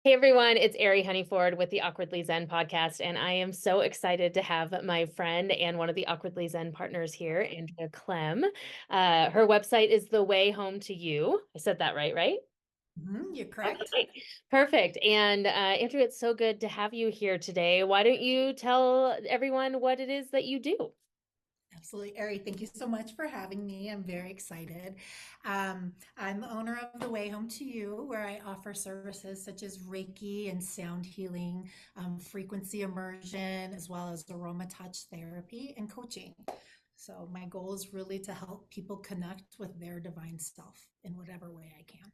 Hey everyone, it's Ari Honeyford with the Awkwardly Zen podcast, and I am so excited to have my friend and one of the Awkwardly Zen partners here, Andrea Clem. Her website is The Way Home to You. I said that right, right? You're correct. Okay, perfect. And Andrea, it's so good to have you here today. Why don't you tell everyone what it is that you do? Absolutely. Ari, thank you so much for having me. I'm very excited. I'm the owner of The Way Home to You, where I offer services such as Reiki and sound healing, frequency immersion, as well as aroma touch therapy and coaching. So, my goal is really to help people connect with their divine self in whatever way I can.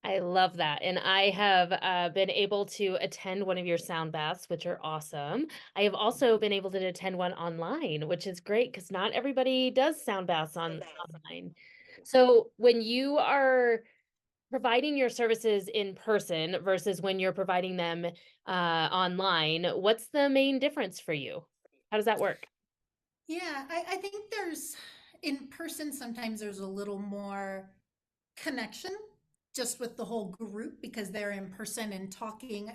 I love that. And I have been able to attend one of your sound baths, which are awesome. I have also been able to attend one online, which is great because not everybody does sound baths online. So when you are providing your services in person versus when you're providing them online, what's the main difference for you? How does that work? Yeah, I think in person, sometimes there's a little more connection just with the whole group because they're in person and talking,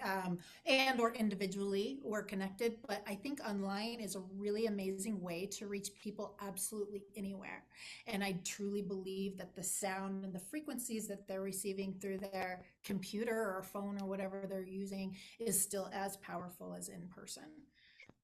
and or individually we're connected. But I think online is a really amazing way to reach people absolutely anywhere. And I truly believe that the sound and the frequencies that they're receiving through their computer or phone or whatever they're using is still as powerful as in person.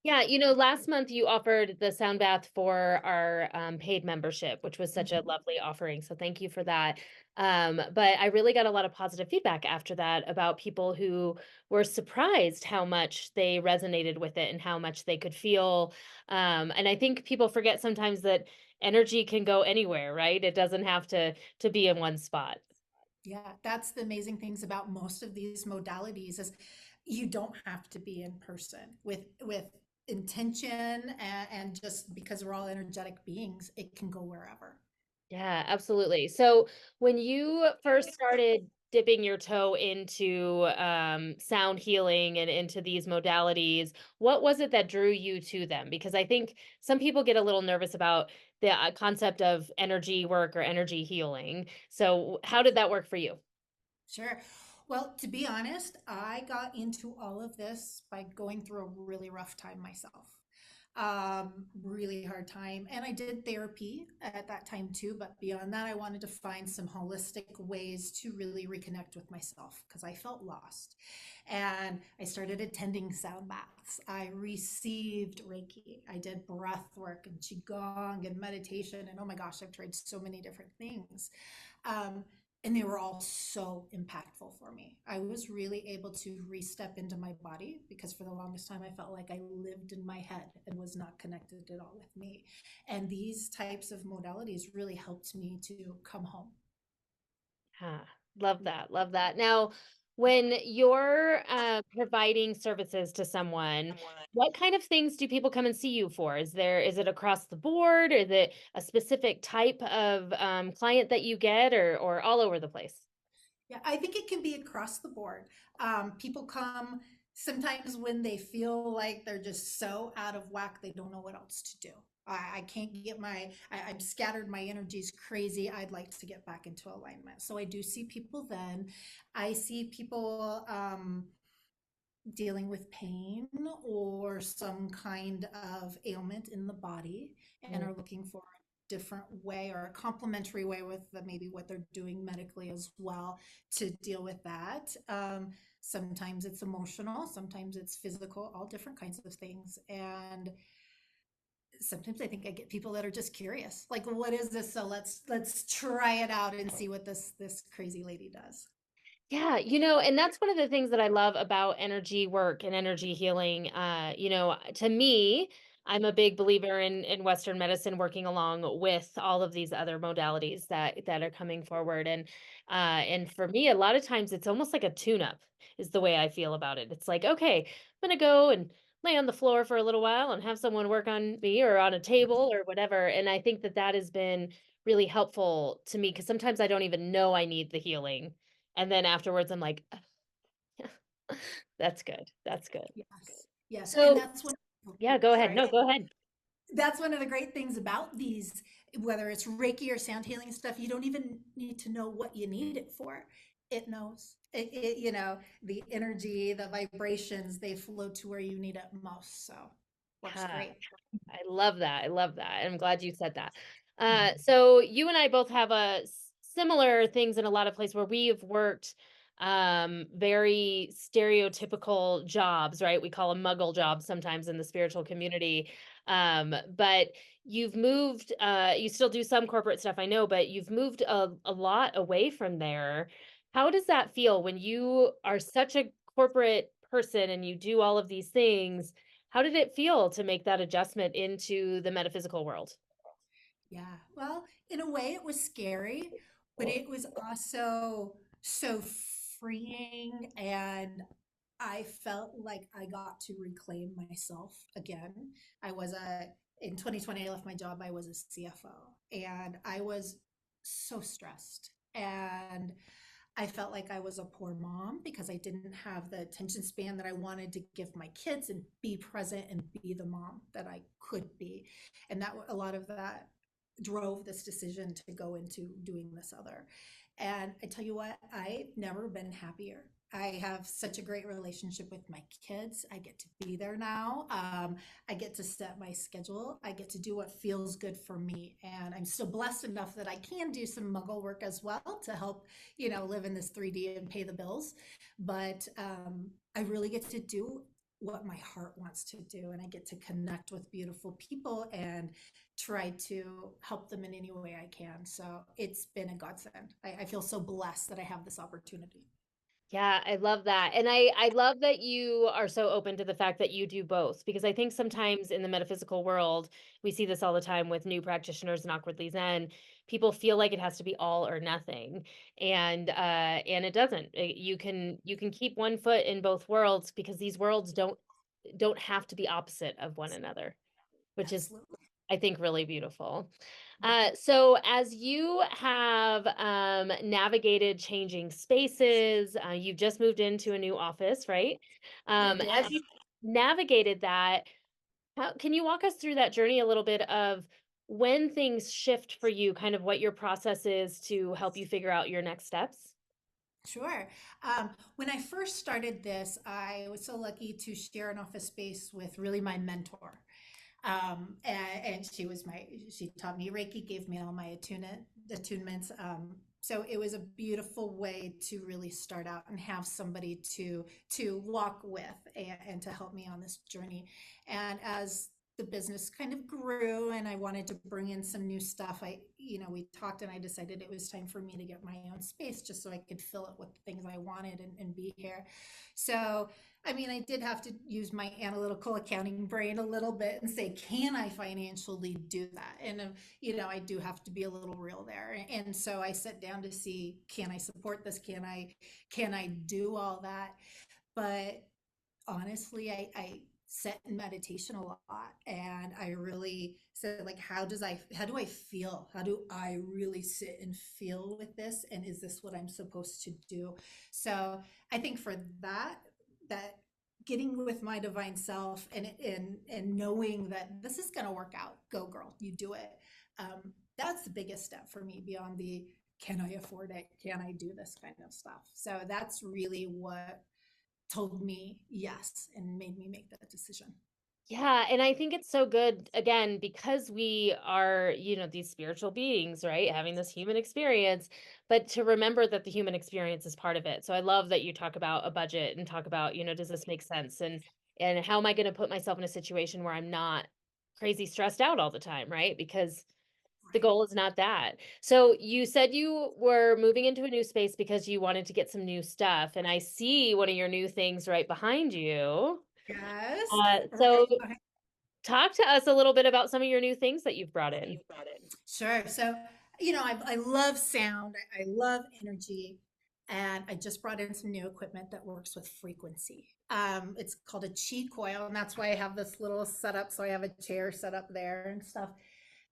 Yeah, last month you offered the sound bath for our paid membership, which was such a Mhm. lovely offering. So thank you for that. But I really got a lot of positive feedback after that about people who were surprised how much they resonated with it and how much they could feel. And I think people forget sometimes that energy can go anywhere, right? It doesn't have to be in one spot. Yeah, that's the amazing things about most of these modalities is you don't have to be in person with intention and just because we're all energetic beings, it can go wherever. Yeah, absolutely. So when you first started dipping your toe into sound healing and into these modalities, what was it that drew you to them? Because I think some people get a little nervous about the concept of energy work or energy healing. So how did that work for you? Sure. Well, to be honest, I got into all of this by going through a really rough time myself. Really hard time. And I did therapy at that time too. But beyond that, I wanted to find some holistic ways to really reconnect with myself because I felt lost. And I started attending sound baths. I received Reiki. I did breath work and Qigong and meditation. And oh my gosh, I've tried so many different things. Um, and they were all so impactful for me. I was really able to re-step into my body because for the longest time I felt like I lived in my head and was not connected at all with me. And these types of modalities really helped me to come home. Ah, love that. Love that. Now, when you're providing services to someone, what kind of things do people come and see you for? Is it across the board? Is it a specific type of client that you get or all over the place? Yeah, I think it can be across the board. People come sometimes when they feel like they're just so out of whack, they don't know what else to do. I can't get I'm scattered, my energy's crazy. I'd like to get back into alignment. So I do see people then. I see people dealing with pain or some kind of ailment in the body and Mm. are looking for a different way or a complementary way with maybe what they're doing medically as well to deal with that. Sometimes it's emotional, sometimes it's physical, all different kinds of things. And sometimes I think I get people that are just curious, like, what is this? So let's try it out and see what this crazy lady does. Yeah, and that's one of the things that I love about energy work and energy healing. To me, I'm a big believer in Western medicine working along with all of these other modalities that are coming forward. And for me, a lot of times it's almost like a tune-up is the way I feel about it. It's like, okay, I'm gonna go and lay on the floor for a little while and have someone work on me or on a table or whatever. And I think that that has been really helpful to me because sometimes I don't even know I need the healing and then afterwards, I'm like, "That's good. That's good." Yes, yes, and So that's what. yeah, go ahead. Sorry. No, go ahead. That's one of the great things about these, whether it's Reiki or sound healing stuff, you don't even need to know what you need it for. it knows. The energy, the vibrations, they flow to where you need it most. So works Yeah. great. I love that. I love that. I'm glad you said that. Mhm. So you and I both have similar things in a lot of places where we've worked very stereotypical jobs, right? We call them muggle jobs sometimes in the spiritual community. But you've moved you still do some corporate stuff, I know, but you've moved a lot away from there. How does that feel when you are such a corporate person and you do all of these things? How did it feel to make that adjustment into the metaphysical world? Yeah. Well, in a way, it was scary, but it was also so freeing. And I felt like I got to reclaim myself again. In 2020, I left my job. I was a CFO and I was so stressed. And I felt like I was a poor mom because I didn't have the attention span that I wanted to give my kids and be present and be the mom that I could be. And that a lot of that drove this decision to go into doing this other. And I tell you what, I've never been happier. I have such a great relationship with my kids. I get to be there now. I get to set my schedule. I get to do what feels good for me. And I'm still blessed enough that I can do some muggle work as well to help, live in this 3D and pay the bills. But I really get to do what my heart wants to do. And I get to connect with beautiful people and try to help them in any way I can. So it's been a godsend. I feel so blessed that I have this opportunity. Yeah, I love that. And I love that you are so open to the fact that you do both, because I think sometimes in the metaphysical world, we see this all the time with new practitioners and awkwardly zen, people feel like it has to be all or nothing. And it doesn't. You can keep one foot in both worlds because these worlds don't have to be opposite of one another, which is, Absolutely. I think, really beautiful. So as you have navigated changing spaces, you've just moved into a new office, right? I As did. you navigated that, can you walk us through that journey a little bit of when things shift for you, kind of what your process is to help you figure out your next steps? Sure. When I first started this, I was so lucky to share an office space with really my mentor. And she taught me Reiki, gave me all my attunements. So it was a beautiful way to really start out and have somebody to walk with and to help me on this journey. And as the business kind of grew and I wanted to bring in some new stuff, we talked and I decided it was time for me to get my own space just so I could fill it with the things I wanted and be here. So I mean, I did have to use my analytical accounting brain a little bit and say, can I financially do that? And, I do have to be a little real there. And so I sat down to see, can I support this? Can I do all that? But honestly, I sat in meditation a lot and I really said like how do I feel? How do I really sit and feel with this? And is this what I'm supposed to do? So I think for that getting with my divine self and knowing that this is gonna work out, go girl, you do it. That's the biggest step for me beyond the can I afford it? Can I do this kind of stuff? So that's really what told me yes and made me make that decision. Yeah, and I think it's so good, again, because we are, these spiritual beings, right? Having this human experience, but to remember that the human experience is part of it. So I love that you talk about a budget and talk about, does this make sense? And how am I going to put myself in a situation where I'm not crazy stressed out all the time, right? Because the Right. goal is not that. So you said you were moving into a new space because you wanted to get some new stuff, and I see one of your new things right behind you. Yes. So Right. talk to us a little bit about some of your new things that you've brought in. Sure. So, I love sound. I love energy. And I just brought in some new equipment that works with frequency. It's called a chi coil, and that's why I have this little setup. So I have a chair set up there and stuff.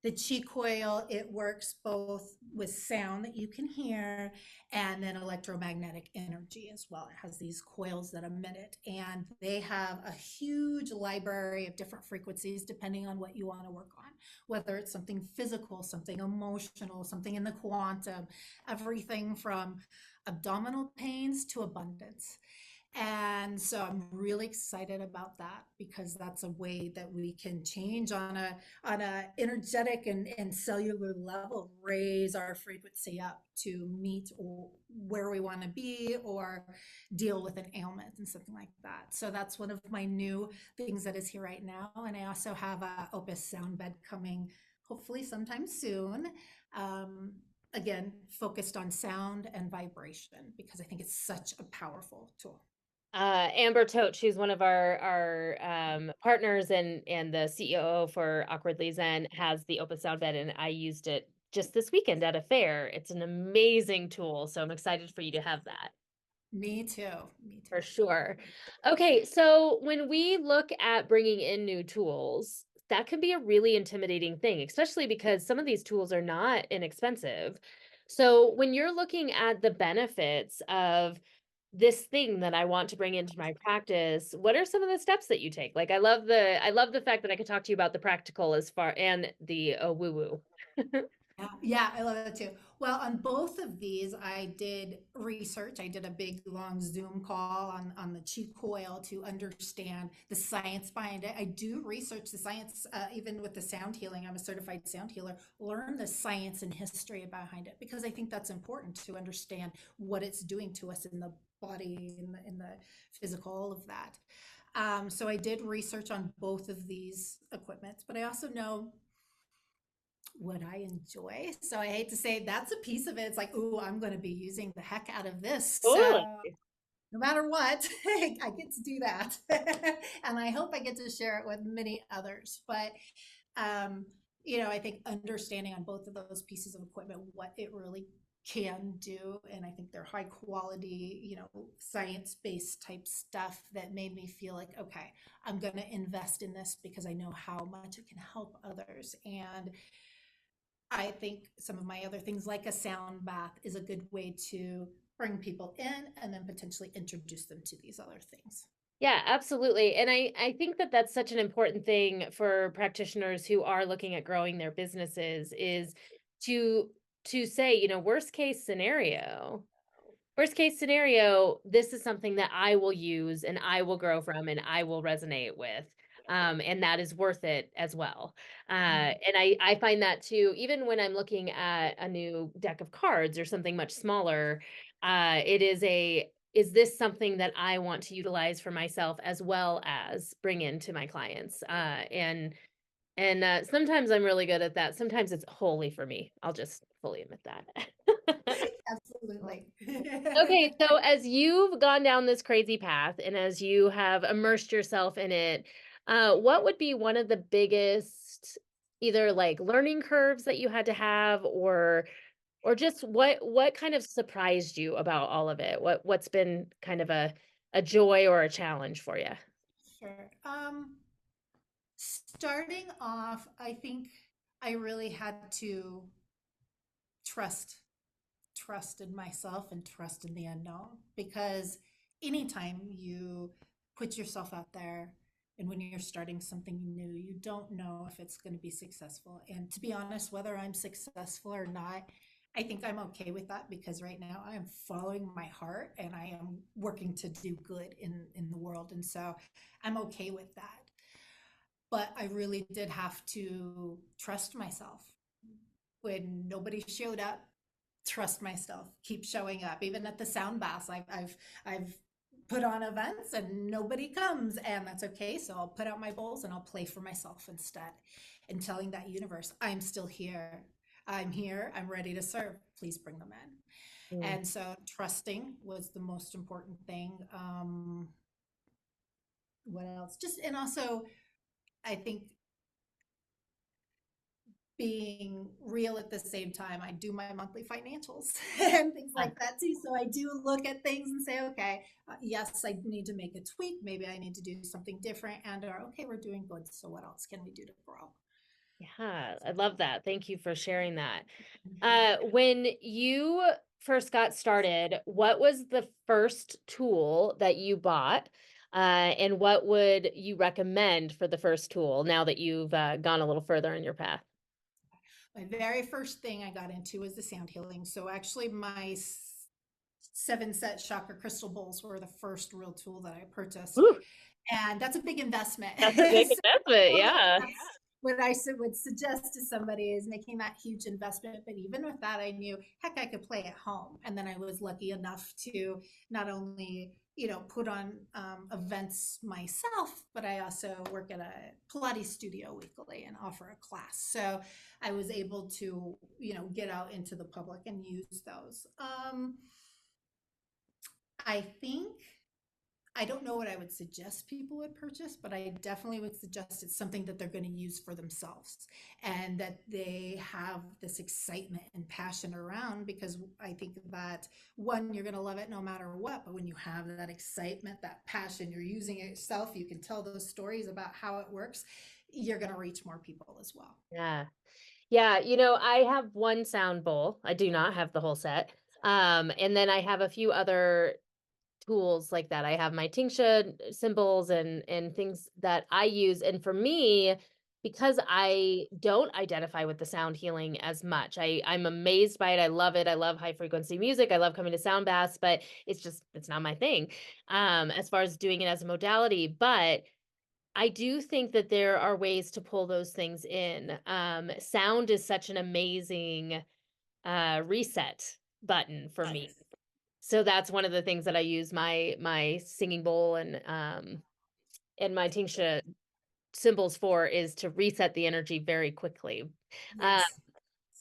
The chi coil, it works both with sound that you can hear and then electromagnetic energy as well. It has these coils that emit it, and they have a huge library of different frequencies depending on what you want to work on, whether it's something physical, something emotional, something in the quantum, everything from abdominal pains to abundance. And so I'm really excited about that because that's a way that we can change on a energetic and cellular level, raise our frequency up to meet where we want to be or deal with an ailment and something like that. So that's one of my new things that is here right now. And I also have a Opus sound bed coming hopefully sometime soon. Um, Again, focused on sound and vibration because I think it's such a powerful tool. Amber Tote, she's one of our partners and the CEO for Awkwardly Zen, has the Opus Sound Bed, and I used it just this weekend at a fair. It's an amazing tool, so I'm excited for you to have that. Me too. Me For too. sure. Okay, so when we look at bringing in new tools, that can be a really intimidating thing, especially because some of these tools are not inexpensive. So when you're looking at the benefits of this thing that I want to bring into my practice, what are some of the steps that you take? Like I love the fact that I could talk to you about the practical as far and the woo woo. Yeah, yeah, I love that too. Well, on both of these, I did research. I did a big long Zoom call on the chi coil to understand the science behind it. I do research the science, even with the sound healing. I'm a certified sound healer. Learn the science and history behind it because I think that's important to understand what it's doing to us in the body, in the physical, all of that. So I did research on both of these equipments, but I also know what I enjoy. So I hate to say that's a piece of it. It's like, ooh, I'm going to be using the heck out of this. So Totally. no matter what, I get to do that. And I hope I get to share it with many others. But, um, I think understanding on both of those pieces of equipment what it really can do. And I think they're high quality, science based type stuff that made me feel like, okay, I'm going to invest in this because I know how much it can help others. And I think some of my other things, like a sound bath, is a good way to bring people in and then potentially introduce them to these other things. Yeah, absolutely. And I think that that's such an important thing for practitioners who are looking at growing their businesses is to to say, worst case scenario, this is something that I will use and I will grow from and I will resonate with. And that is worth it as well. Mhm. And I find that too, even when I'm looking at a new deck of cards or something much smaller, is this something that I want to utilize for myself as well as bring into my clients? And sometimes I'm really good at that. Sometimes it's wholly for me. I'll just fully admit that. Absolutely. Okay, so as you've gone down this crazy path and as you have immersed yourself in it, what would be one of the biggest either like learning curves that you had to have or just what kind of surprised you about all of it? What's been kind of a joy or a challenge for you? Sure. Starting off, I think I really had to trust trust in myself and trust in the unknown because anytime you put yourself out there and when you're starting something new, you don't know if it's going to be successful. And to be honest, whether I'm successful or not, I think I'm okay with that because right now I am following my heart and I am working to do good in the world. And so I'm okay with that. But I really did have to trust myself when nobody showed up, trust myself, keep showing up. Even at the sound baths, I've put on events and nobody comes, and that's okay. So I'll put out my bowls and I'll play for myself instead, and telling that universe, I'm still here. I'm here. I'm ready to serve. Please bring them in. Mm. And so trusting was the most important thing. What else? Just and also, I think being real at the same time. I do my monthly financials and things Yeah. like that too. So I do look at things and say, okay, yes, I need to make a tweak. Maybe I need to do something different. And or okay, we're doing good. So what else can we do to grow? Yeah, I love that. Thank you for sharing that. Mhm. When you first got started, what was the first tool that you bought? And what would you recommend for the first tool now that you've gone a little further in your path? My very first thing I got into was the sound healing. So actually, my seven set chakra crystal bowls were the first real tool that I purchased. Ooh, And that's a big investment. that's a big So investment, yeah. that's what I would suggest to somebody is making that huge investment. But even with that, I knew, heck, I could play at home. And then I was lucky enough to not only, put on events myself, but I also work at a Pilates studio weekly and offer a class. So I was able to, get out into the public and use those. I think I don't know what I would suggest people would purchase, but I definitely would suggest it's something that they're going to use for themselves and that they have this excitement and passion around because I think that one, you're going to love it no matter what. But when you have that excitement, that passion, you're using it yourself, you can tell those stories about how it works, you're going to reach more people as well. Yeah. Yeah, I have one sound bowl. I do not have the whole set. And then I have a few other tools like that. I have my tincture symbols and things that I use. And for me, because I don't identify with the sound healing as much, I'm amazed by it. I love it. I love high frequency music. I love coming to sound baths, but it's not my thing. As far as doing it as a modality, but I do think that there are ways to pull those things in. Sound is such an amazing reset button for me. So that's one of the things that I use my singing bowl and my tingsha symbols for is to reset the energy very quickly. Uh, Yes.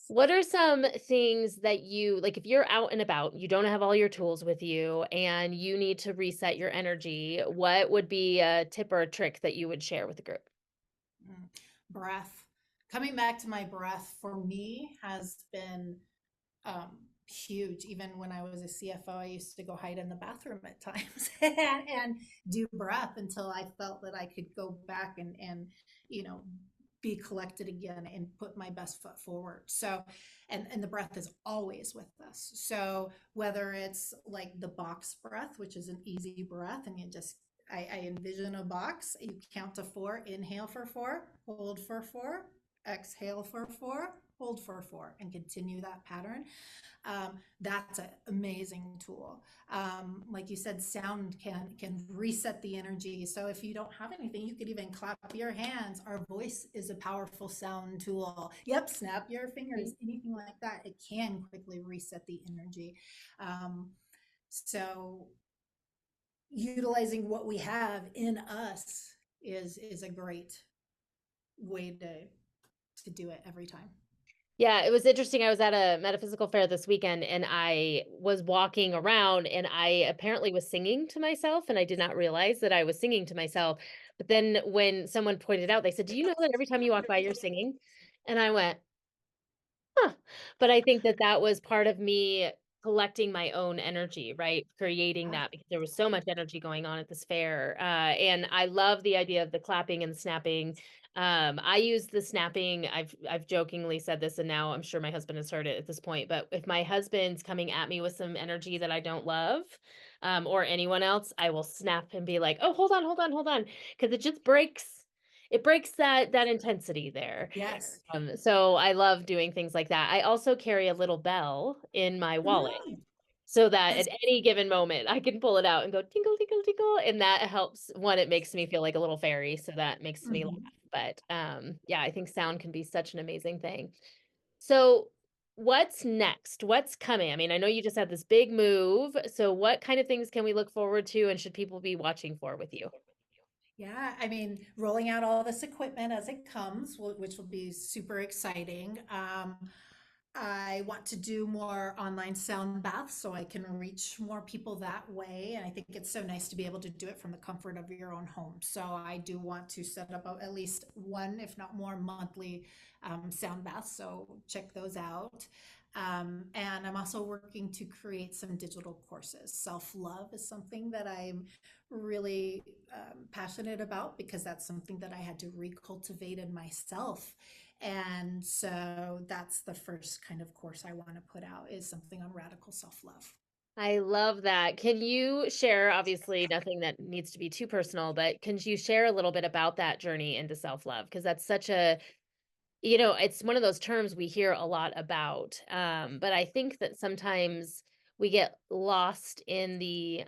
what are some things that you like if you're out and about, you don't have all your tools with you, and you need to reset your energy, what would be a tip or a trick that you would share with the group? Mm. Breath. Coming back to my breath for me has been huge. Even when I was a CFO, I used to go hide in the bathroom at times and do breath until I felt that I could go back and you know be collected again and put my best foot forward. So, and the breath is always with us. So whether it's like the box breath, which is an easy breath, and you just I envision a box. You count to four, inhale for four, hold for four, exhale for four, hold for four, and continue that pattern. That's an amazing tool. Like you said, sound can reset the energy. So if you don't have anything, you could even clap your hands. Our voice is a powerful sound tool. Yep, snap your fingers, anything like that. It can quickly reset the energy. Um, so utilizing what we have in us is a great way to do it every time. Yeah, it was interesting. I was at a metaphysical fair this weekend and I was walking around and I apparently was singing to myself and I did not realize that I was singing to myself. But then when someone pointed out, they said, "Do you know that every time you walk by, you're singing?" And I went, huh. But I think that that was part of me collecting my own energy, right? Creating Yeah. that because there was so much energy going on at this fair. And I love the idea of the clapping and the snapping. I use the snapping. I've jokingly said this, and now I'm sure my husband has heard it at this point. But if my husband's coming at me with some energy that I don't love, or anyone else, I will snap and be like, "Oh, hold on, hold on, hold on," because it just breaks that intensity there. Yes. So I love doing things like that. I also carry a little bell in my wallet Mm, so that that's at any given moment I can pull it out and go tingle, tingle, tingle. And that helps. One, it makes me feel like a little fairy. So that makes me laugh. mhm. But yeah, I think sound can be such an amazing thing. So what's next? What's coming? I mean, I know you just had this big move. So what kind of things can we look forward to and should people be watching for with you? Yeah, I mean, rolling out all this equipment as it comes, which will be super exciting. I want to do more online sound baths so I can reach more people that way. And I think it's so nice to be able to do it from the comfort of your own home. So I do want to set up at least one, if not more, monthly sound baths. So check those out. And I'm also working to create some digital courses. Self love is something that I'm really passionate about because that's something that I had to recultivate in myself. And so that's the first kind of course I want to put out is something on radical self-love. I love that. Can you share, obviously, nothing that needs to be too personal, but can you share a little bit about that journey into self-love? Because that's such a, it's one of those terms we hear a lot about. But I think that sometimes we get lost in the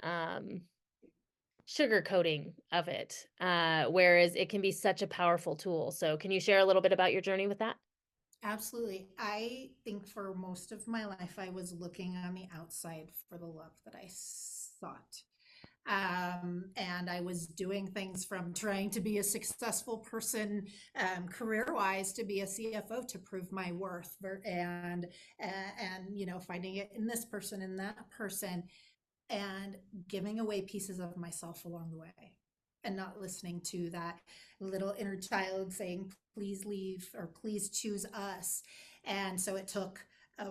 sugarcoating of it, whereas it can be such a powerful tool. So, can you share a little bit about your journey with that? Absolutely. I think for most of my life, I was looking on the outside for the love that I sought. And I was doing things from trying to be a successful person, career wise, to be a CFO to prove my worth, and finding it in this person and that person, and giving away pieces of myself along the way, and not listening to that little inner child saying, please leave or please choose us. And so it took a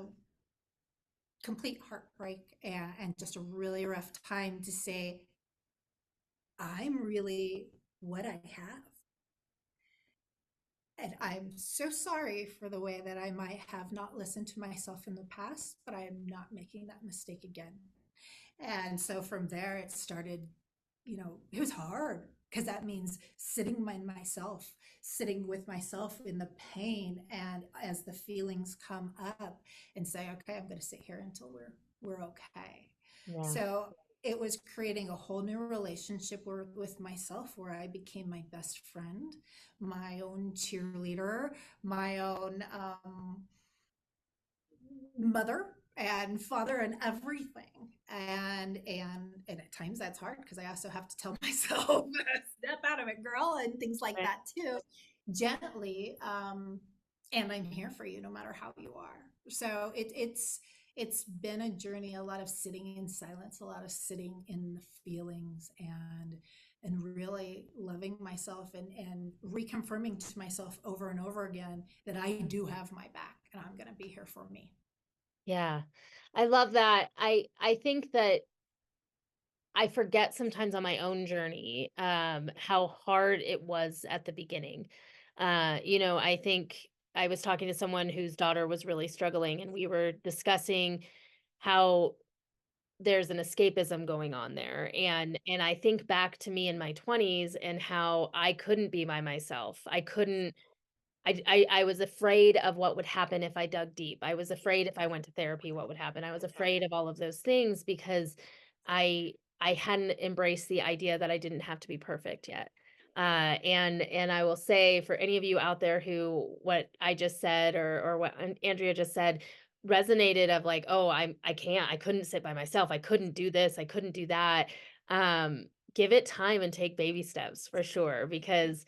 complete heartbreak and just a really rough time to say, I'm really what I have. And I'm so sorry for the way that I might have not listened to myself in the past, but I am not making that mistake again. And so from there, it started, it was hard because that means sitting with myself in the pain. And as the feelings come up, and say, okay, I'm going to sit here until we're okay. Yeah. So it was creating a whole new relationship with myself, where I became my best friend, my own cheerleader, my own mother and father and everything. And at times that's hard because I also have to tell myself, step out of it, girl, and things like Right. that too, gently. And I'm here for you no matter how you are. So it's been a journey, a lot of sitting in silence, a lot of sitting in the feelings, and really loving myself, and reconfirming to myself over and over again that I do have my back and I'm going to be here for me. Yeah. I love that. I think that I forget sometimes on my own journey, how hard it was at the beginning. I think I was talking to someone whose daughter was really struggling, and we were discussing how there's an escapism going on there. And I think back to me in my 20s and how I couldn't be by myself. I couldn't I was afraid of what would happen if I dug deep. I was afraid if I went to therapy, what would happen. I was afraid of all of those things because I hadn't embraced the idea that I didn't have to be perfect yet. And I will say for any of you out there who what I just said or what Andrea just said resonated of like, oh, I couldn't sit by myself. I couldn't do this. I couldn't do that. Give it time and take baby steps for sure because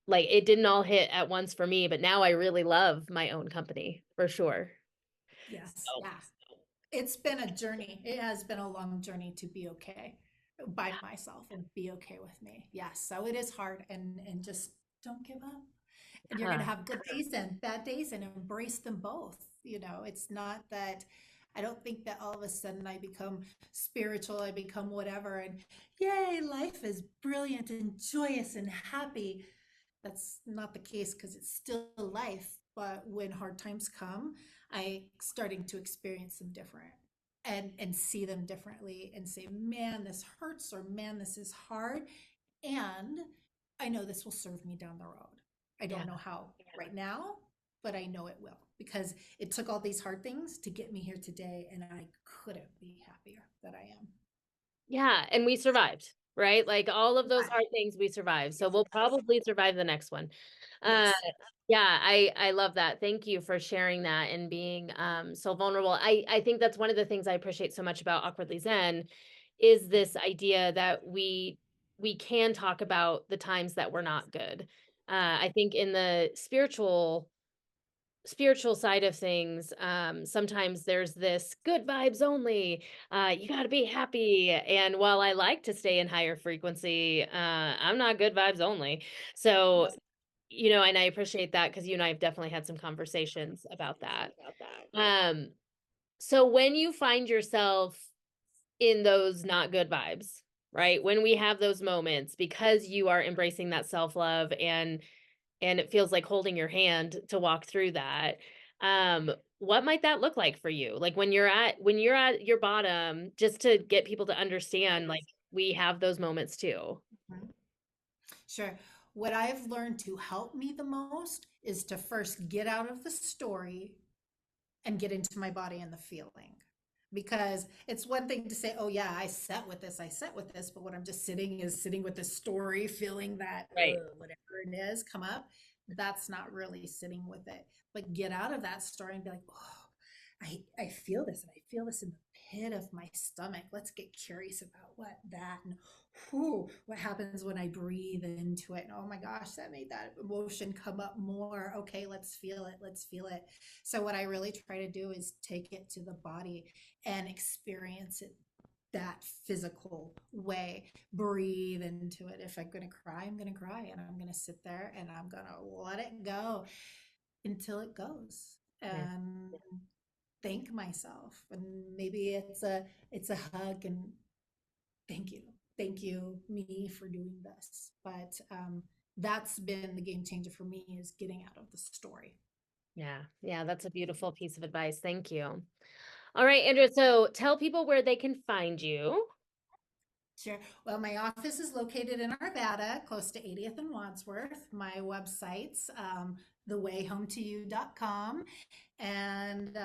like, it didn't all hit at once for me, but now I really love my own company, for sure. Yes, So yeah. It's been a journey. It has been a long journey to be okay by myself and be okay with me. Yes. So it is hard, and just don't give up. And you're going to huh, have good days and bad days, and embrace them both. It's not that I don't think that all of a sudden I become spiritual, I become whatever, and yay, life is brilliant and joyous and happy. That's not the case because it's still life. But when hard times come, I starting to experience them different, and see them differently, and say, man, this hurts, or man, this is hard. And I know this will serve me down the road. I yeah. don't know how right now, but I know it will, because it took all these hard things to get me here today, and I couldn't be happier that I am. Yeah, and we survived, right? Like, all of those Right. hard things we survived, so we'll probably survive the next one. Uh, Yes. yeah, I love that. Thank you for sharing that and being, so vulnerable. I think that's one of the things I appreciate so much about Awkwardly Zen is this idea that we can talk about the times that were not good. I think in the spiritual side of things, sometimes there's this good vibes only, you got to be happy. And while I like to stay in higher frequency, I'm not good vibes only. So, Yes. and I appreciate that because you and I have definitely had some conversations about that. Um, so when you find yourself in those not good vibes, right? When we have those moments because you are embracing that self-love and it feels like holding your hand to walk through that. What might that look like for you? Like when you're at your bottom, just to get people to understand, like we have those moments too. Mhm. Sure. What I've learned to help me the most is to first get out of the story and get into my body and the feeling. because it's one thing to say, oh yeah, I sat with this, but what I'm just sitting is sitting with the story, feeling that Right. whatever it is come up. That's not really sitting with it. But get out of that story and be like, oh, I feel this, and I feel this in the pit of my stomach. Let's get curious about what that and whew, what happens when I breathe into it. And oh my gosh, that made that emotion come up more. Okay, let's feel it. Let's feel it. So what I really try to do is take it to the body and experience it that physical way. Breathe into it. If I'm going to cry, I'm going to cry, and I'm going to sit there and I'm going to let it go until it goes. Yeah. And thank myself, and maybe it's a hug and thank you me for doing this. But that's been the game changer for me, is getting out of the story. Yeah. Yeah. That's a beautiful piece of advice. Thank you. All right, Andrea. So tell people where they can find you. Sure. Well, my office is located in Arvada, close to 80th and Wadsworth. My website's thewayhometoyou.com. And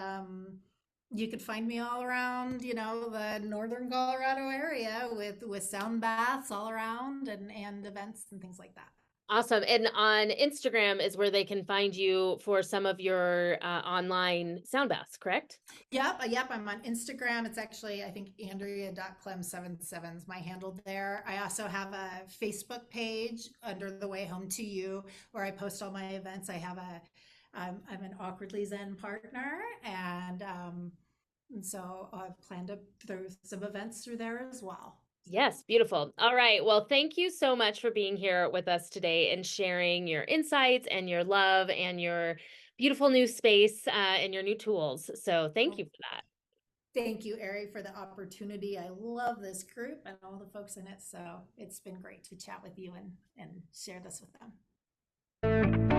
you could find me all around, the northern Colorado area with sound baths all around, and events and things like that. Awesome. And on Instagram is where they can find you for some of your online sound baths, correct? Yep. I'm on Instagram. It's actually, I think, Andrea.Clem77 is my handle there. I also have a Facebook page under The Way Home to You, where I post all my events. I'm an awkwardly Zen partner, and so I plan to throw some events through there as well. So, Yes, beautiful. All right. Well, thank you so much for being here with us today and sharing your insights and your love and your beautiful new space and your new tools. So, thank well, you for that. thank you, Ari, for the opportunity. I love this group and all the folks in it. So it's been great to chat with you and share this with them.